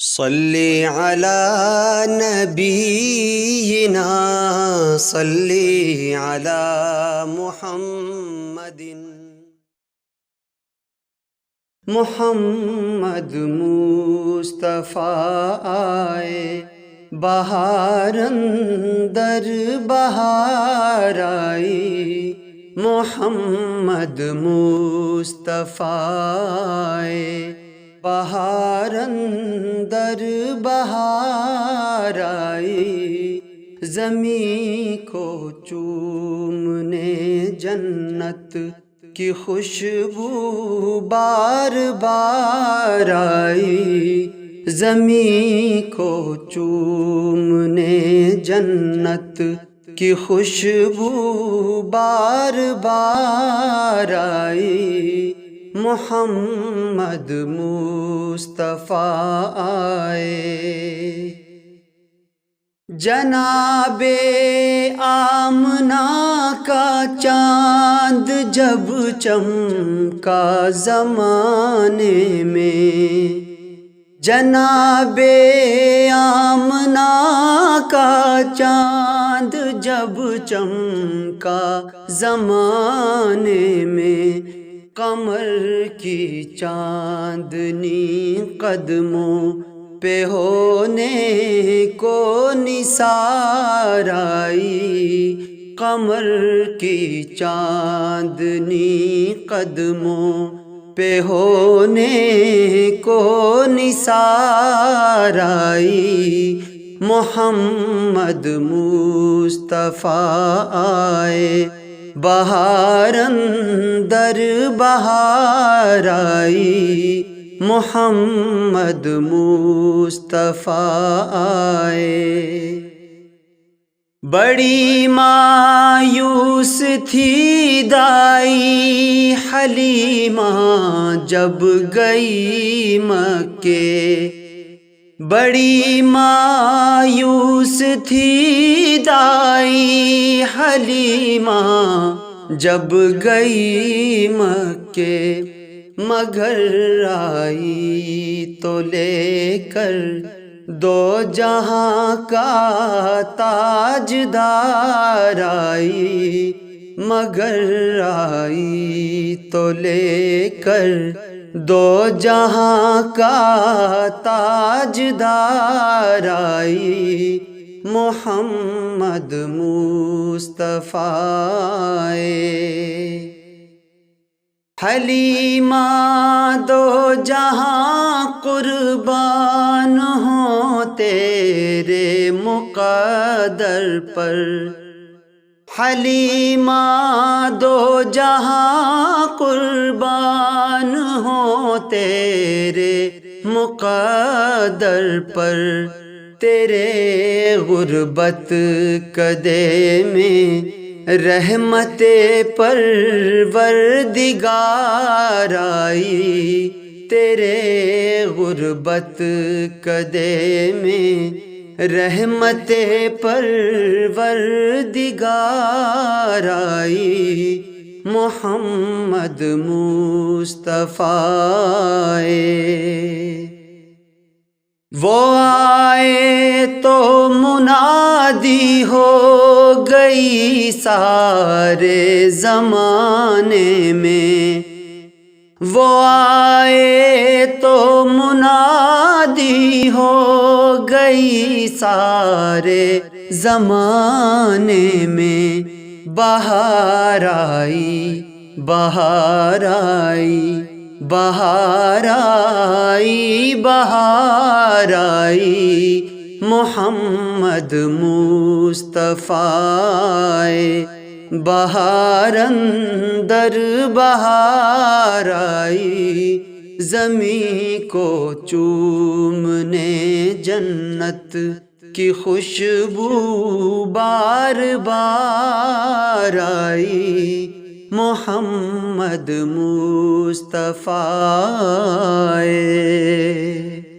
صلی علی نبینا صلی علی محمد محمد مصطفیٰ آئے بہار اندر بہار آئی، محمد مصطفیٰ آئے بہار اندر بہار آئی، زمین کو چومنے جنت کی خوشبو بار بار آئی، زمین کو چومنے جنت کی خوشبو بار بار آئی، محمد مصطفیٰ آئے۔ جناب آمنہ کا چاند جب چمکا زمانے میں، جناب آمنہ کا چاند جب چمکا زمانے میں، قمر کی چاندنی قدموں پہ ہونے کو نثار آئی، قمر کی چاندنی قدموں پہ ہونے کو نثار آئی، محمد مصطفیٰ آئے بہار اندر بہار آئی، محمد مصطفیٰ آئے۔ بڑی مایوس تھی دائی حلیمہ جب گئی مکے، بڑی مایوس تھی دائی حلیمہ جب گئی مکے، مگر آئی تو لے کر دو جہاں کا تاجدار آئی، مگر آئی تو لے کر دو جہاں کا تاجدار آئی، محمد مصطفیٰ آئے۔ حلیمہ دو جہاں قربان ہوں تیرے مقدر پر، حلیمہ دو جہاں قربان ہوں تیرے مقدر پر، تیرے غربت کدے میں رحمت پروردگار آئی، تیرے غربت کدے میں رحمت پروردگار آئی، محمد مصطفیٰ آئے۔ وہ آئے تو منادی ہو گئی سارے زمانے میں، وہ آئے تو منادی ہو گئی سارے زمانے میں، بہار آئی بہار آئی بہار آئی بہار آئی، محمد مصطفیٰ آئے بہار اندر بہار آئی، زمین کو چومنے جنت کی خوشبو بار بار آئی، محمد مصطفیٰ آئے۔